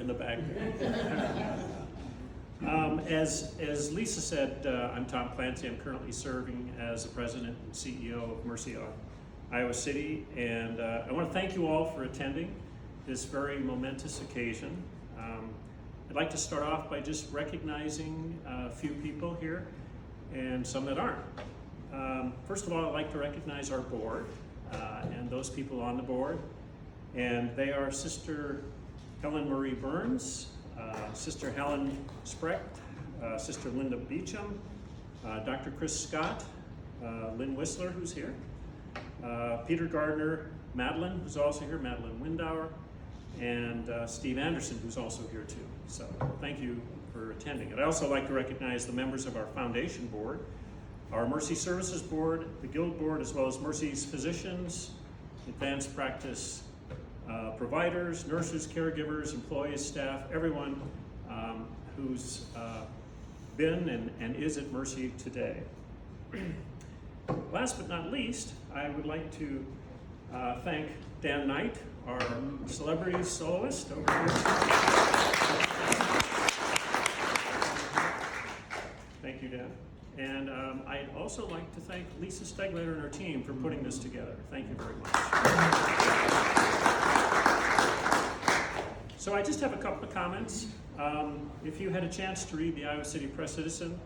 in the back. As Lisa said, I'm Tom Clancy. I'm currently serving as the president and CEO of Mercy Iowa City, and I want to thank you all for attending this very momentous occasion. I'd like to start off by just recognizing a few people here and some that aren't. First of all, I'd like to recognize our board and those people on the board, and they are Sister Helen Marie Burns, Sister Helen Sprecht, Sister Linda Beecham, Dr. Chris Scott, Lynn Whistler, who's here, Peter Gardner, Madeline, who's also here, Madeline Windauer, and Steve Anderson, who's also here too. So thank you for attending. I'd also like to recognize the members of our foundation board, our Mercy Services Board, the Guild Board, as well as Mercy's physicians, advanced practice providers, nurses, caregivers, employees, staff, everyone who's been and is at Mercy today. Last but not least, I would like to thank Dan Knight, our celebrity soloist over here. Thank you, Dan. And I'd also like to thank Lisa Steglater and her team for putting this together. Thank you very much. So I just have a couple of comments. If you had a chance to read the Iowa City Press Citizen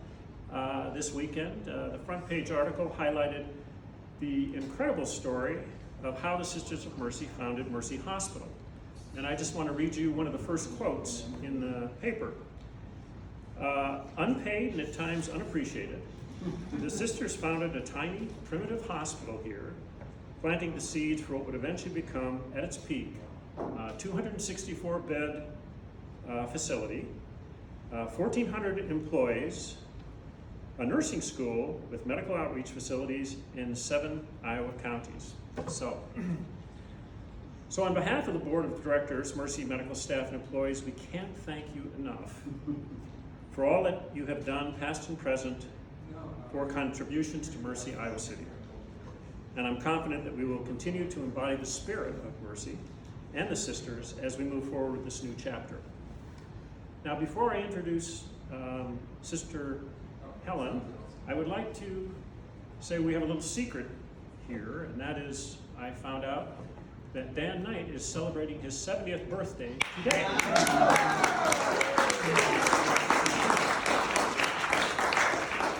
this weekend, the front page article highlighted the incredible story of how the Sisters of Mercy founded Mercy Hospital. And I just want to read you one of the first quotes in the paper. Unpaid and at times unappreciated, the sisters founded a tiny, primitive hospital here, planting the seeds for what would eventually become, at its peak, 264-bed facility, 1,400 employees, a nursing school with medical outreach facilities in 7 Iowa counties. So on behalf of the Board of Directors, Mercy medical staff and employees, we can't thank you enough for all that you have done, past and present, for contributions to Mercy Iowa City. And I'm confident that we will continue to embody the spirit of Mercy and the sisters as we move forward with this new chapter. Now, before I introduce Sister Helen, I would like to say we have a little secret here, and that is I found out that Dan Knight is celebrating his 70th birthday today.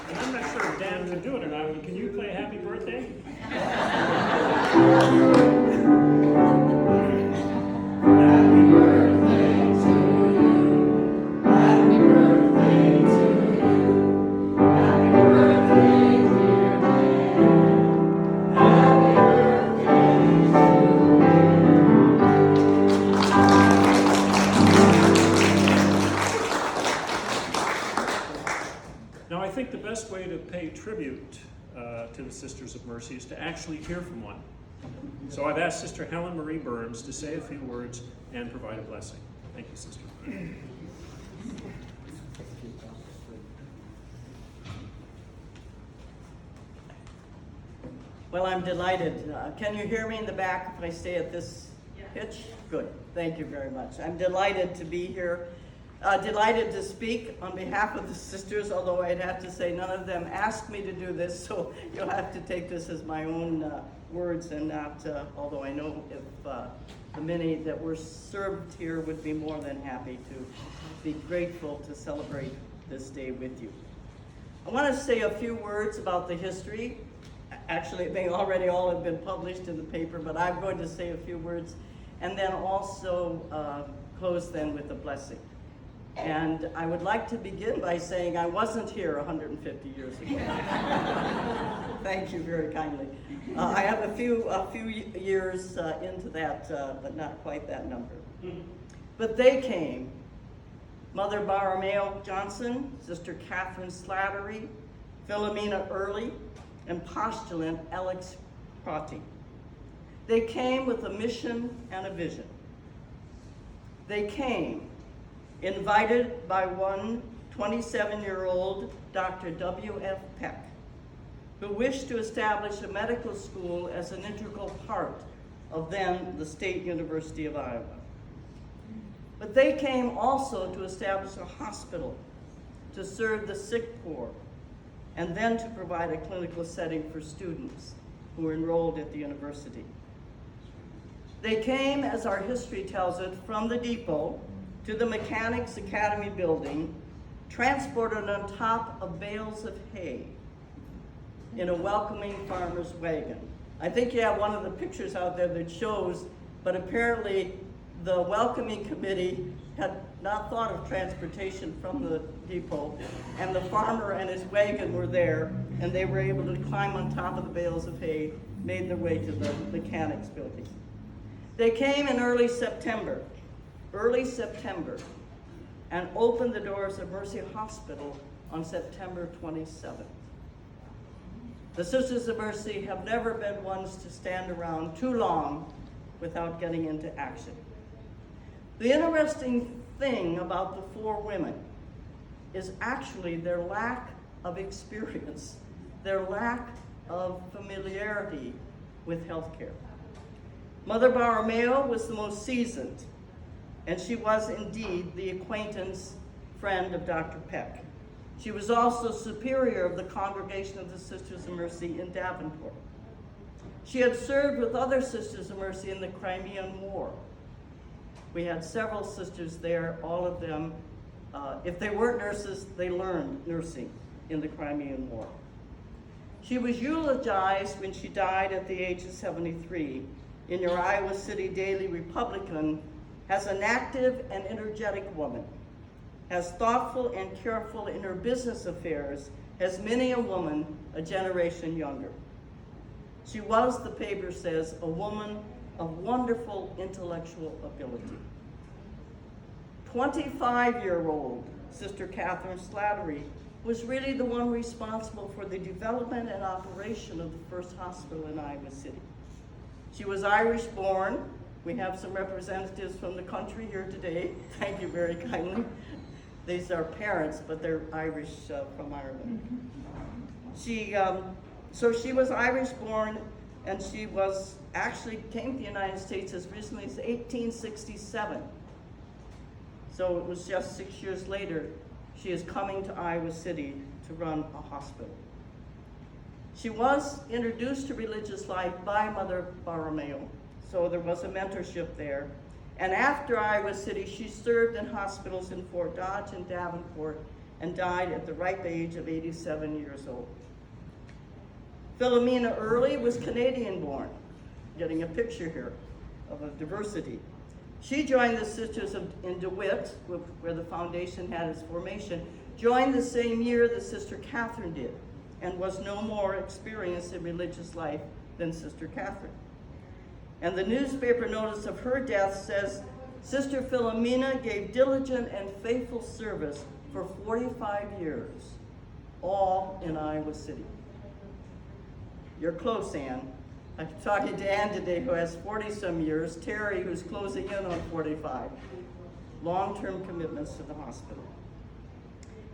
And I'm not sure if Dan can do it or not, but can you play Happy Birthday? Happy birthday to you. Happy birthday to you. Happy birthday, dear Dan. Happy birthday to you. Now, I think the best way to pay tribute to the Sisters of Mercy is to actually hear from one. So I've asked Sister Helen Marie Burns to say a few words and provide a blessing. Thank you, Sister. Well, I'm delighted. Can you hear me in the back if I stay at this pitch? Good. Thank you very much. I'm delighted to be here. Delighted to speak on behalf of the sisters, although I'd have to say none of them asked me to do this, so you'll have to take this as my own words and not, although I know if the many that were served here would be more than happy to be grateful to celebrate this day with you. I want to say a few words about the history. Actually, they already all have been published in the paper, but I'm going to say a few words and then also close then with a blessing. And I would like to begin by saying I wasn't here 150 years ago. Thank you very kindly. I have a few years into that, but not quite that number. But they came. Mother Baromeo Johnson, Sister Catherine Slattery, Philomena Early, and postulant Alex Prati. They came with a mission and a vision. They came invited by one 27-year-old Dr. W.F. Peck, who wished to establish a medical school as an integral part of then the State University of Iowa. But they came also to establish a hospital, to serve the sick poor, and then to provide a clinical setting for students who were enrolled at the university. They came, as our history tells it, from the depot to the Mechanics Academy building, transported on top of bales of hay in a welcoming farmer's wagon. I think you have one of the pictures out there that shows, but apparently the welcoming committee had not thought of transportation from the depot, and the farmer and his wagon were there, and they were able to climb on top of the bales of hay, made their way to the mechanics building. They came in early September, and opened the doors of Mercy Hospital on September 27th. The Sisters of Mercy have never been ones to stand around too long without getting into action. The interesting thing about the four women is actually their lack of experience, their lack of familiarity with healthcare. Mother Borromeo was the most seasoned, and she was indeed the acquaintance friend of Dr. Peck. She was also superior of the Congregation of the Sisters of Mercy in Davenport. She had served with other Sisters of Mercy in the Crimean War. We had several sisters there, all of them, if they weren't nurses, they learned nursing in the Crimean War. She was eulogized when she died at the age of 73 in your Iowa City Daily Republican as an active and energetic woman, as thoughtful and careful in her business affairs as many a woman a generation younger. She was, the paper says, a woman of wonderful intellectual ability. 25-year-old Sister Catherine Slattery was really the one responsible for the development and operation of the first hospital in Iowa City. She was Irish born. We have some representatives from the country here today. Thank you very kindly. These are parents, but they're Irish from Ireland. So she was Irish born, and she was actually came to the United States as recently as 1867. So it was just 6 years later, she is coming to Iowa City to run a hospital. She was introduced to religious life by Mother Borromeo, so there was a mentorship there. And after Iowa City, she served in hospitals in Fort Dodge and Davenport and died at the ripe age of 87 years old. Philomena Early was Canadian born, getting a picture here of a diversity. She joined the Sisters in DeWitt, where the foundation had its formation, joined the same year that Sister Catherine did, and was no more experienced in religious life than Sister Catherine. And the newspaper notice of her death says, Sister Philomena gave diligent and faithful service for 45 years, all in Iowa City. You're close, Ann. I'm talking to Ann today, who has 40-some years, Terry, who's closing in on 45. Long-term commitments to the hospital.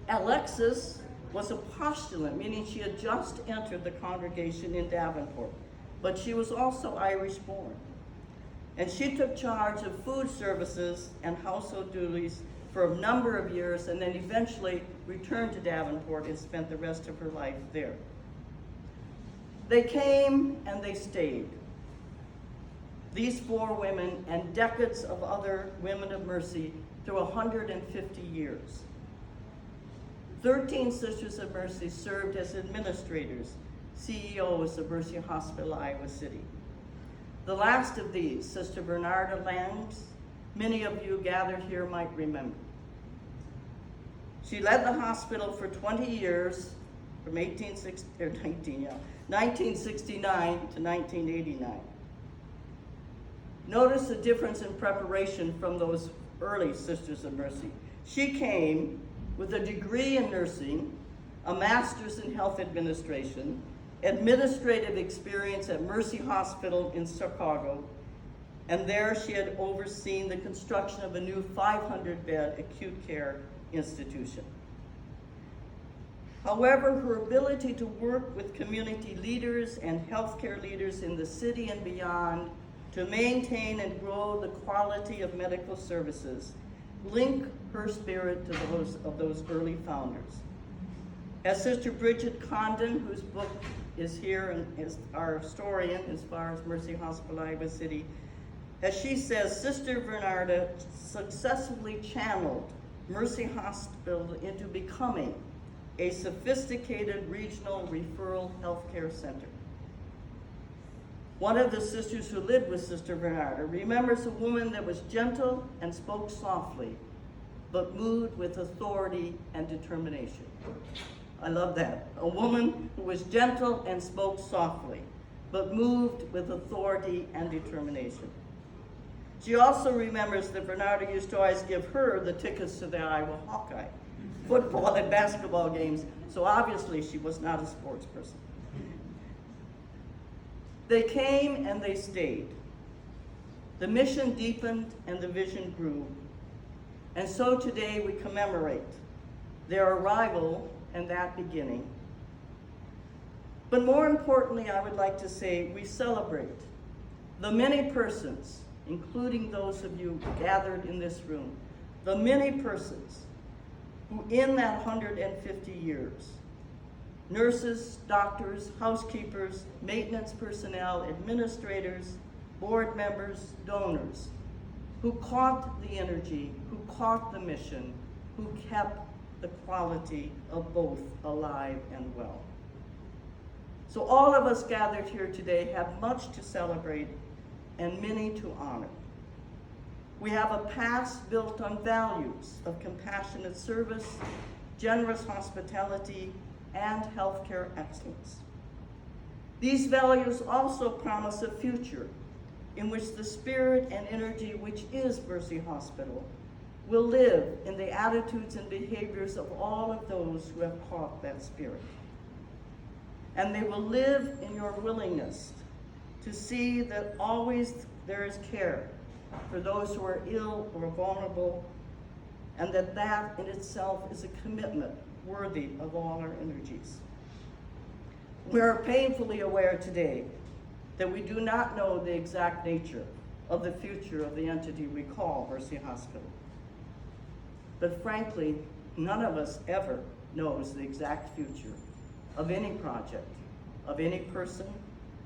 Alexis was a postulant, meaning she had just entered the congregation in Davenport, but she was also Irish born. And she took charge of food services and household duties for a number of years, and then eventually returned to Davenport and spent the rest of her life there. They came and they stayed. These four women and decades of other women of mercy through 150 years. 13 Sisters of Mercy served as administrators, CEOs of Mercy Hospital, Iowa City. The last of these, Sister Bernarda Langs, many of you gathered here might remember. She led the hospital for 20 years, from 1969 to 1989. Notice the difference in preparation from those early Sisters of Mercy. She came with a degree in nursing, a master's in health administration, administrative experience at Mercy Hospital in Chicago, and there she had overseen the construction of a new 500-bed acute care institution. However, her ability to work with community leaders and healthcare leaders in the city and beyond to maintain and grow the quality of medical services link her spirit to those of those early founders. As Sister Bridget Condon, whose book is here and is our historian as far as Mercy Hospital, Iowa City, as she says, Sister Bernarda successfully channeled Mercy Hospital into becoming a sophisticated regional referral healthcare center. One of the sisters who lived with Sister Bernarda remembers a woman that was gentle and spoke softly, but moved with authority and determination. I love that. A woman who was gentle and spoke softly, but moved with authority and determination. She also remembers that Bernarda used to always give her the tickets to the Iowa Hawkeye football and basketball games, so obviously she was not a sports person. They came and they stayed. The mission deepened and the vision grew. And so today we commemorate their arrival and that beginning. But more importantly, I would like to say we celebrate the many persons, including those of you gathered in this room, the many persons who in that 150 years, nurses, doctors, housekeepers, maintenance personnel, administrators, board members, donors, who caught the energy, who caught the mission, who kept the quality of both alive and well. So all of us gathered here today have much to celebrate and many to honor. We have a past built on values of compassionate service, generous hospitality, and healthcare excellence. These values also promise a future in which the spirit and energy which is Mercy Hospital will live in the attitudes and behaviors of all of those who have caught that spirit. And they will live in your willingness to see that always there is care for those who are ill or vulnerable, and that in itself is a commitment worthy of all our energies. We are painfully aware today that we do not know the exact nature of the future of the entity we call Mercy Hospital. But frankly, none of us ever knows the exact future of any project, of any person,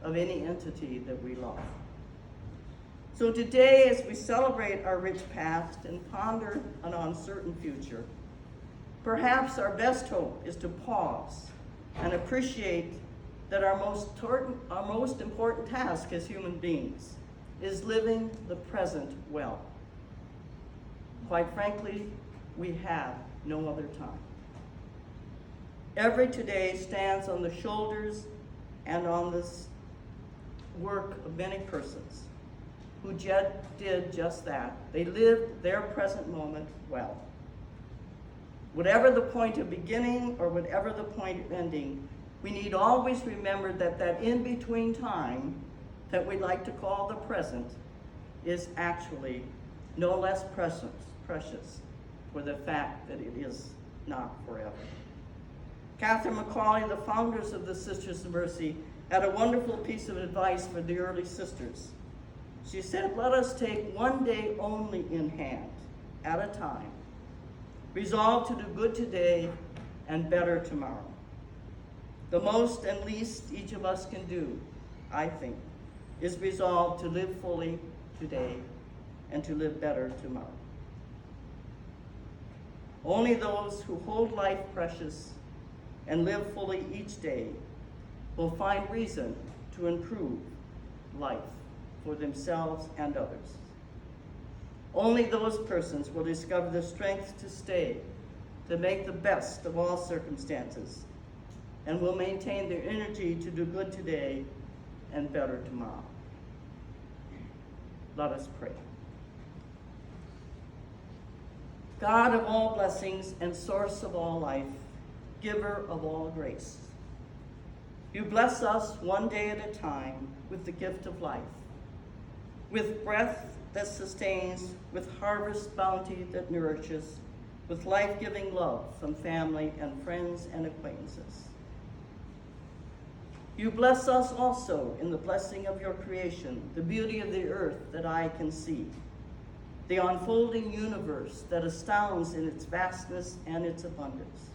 of any entity that we love. So today, as we celebrate our rich past and ponder an uncertain future, perhaps our best hope is to pause and appreciate that our most important task as human beings is living the present well. Quite frankly, we have no other time. Every today stands on the shoulders and on this work of many persons who did just that. They lived their present moment well. Whatever the point of beginning or whatever the point of ending, we need always remember that that in-between time that we like to call the present is actually no less precious for the fact that it is not forever. Catherine McCauley, the founders of the Sisters of Mercy, had a wonderful piece of advice for the early sisters. She said, let us take one day only in hand at a time, resolve to do good today and better tomorrow. The most and least each of us can do, I think, is resolve to live fully today and to live better tomorrow. Only those who hold life precious and live fully each day will find reason to improve life for themselves and others. Only those persons will discover the strength to stay, to make the best of all circumstances, and will maintain their energy to do good today and better tomorrow. Let us pray. God of all blessings and source of all life, giver of all grace, you bless us one day at a time with the gift of life, with breath that sustains, with harvest bounty that nourishes, with life-giving love from family and friends and acquaintances. You bless us also in the blessing of your creation, the beauty of the earth that eye can see. the unfolding universe that astounds in its vastness and its abundance.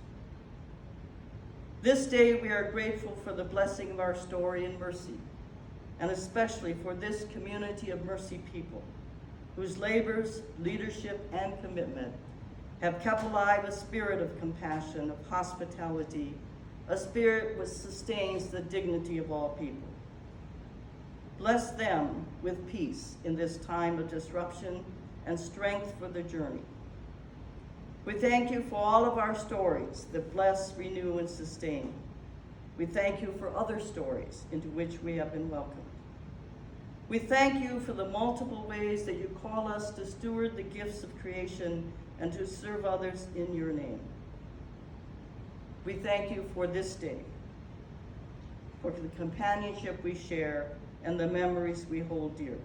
This day we are grateful for the blessing of our story in mercy, and especially for this community of mercy people, whose labors, leadership, and commitment have kept alive a spirit of compassion, of hospitality, a spirit which sustains the dignity of all people. Bless them with peace in this time of disruption and strength for the journey. We thank you for all of our stories that bless, renew, and sustain. We thank you for other stories into which we have been welcomed. We thank you for the multiple ways that you call us to steward the gifts of creation and to serve others in your name. We thank you for this day, for the companionship we share and the memories we hold dear.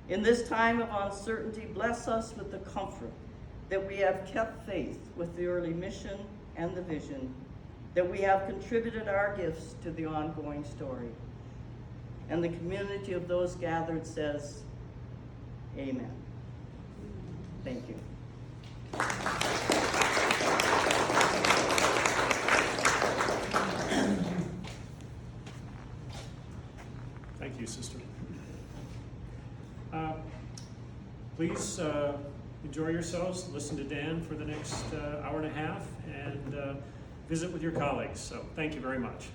In this time of uncertainty, bless us with the comfort that we have kept faith with the early mission and the vision, that we have contributed our gifts to the ongoing story. And the community of those gathered says, amen. Thank you. Thank you, Sister. Please enjoy yourselves, listen to Dan for the next hour and a half, and visit with your colleagues. So thank you very much.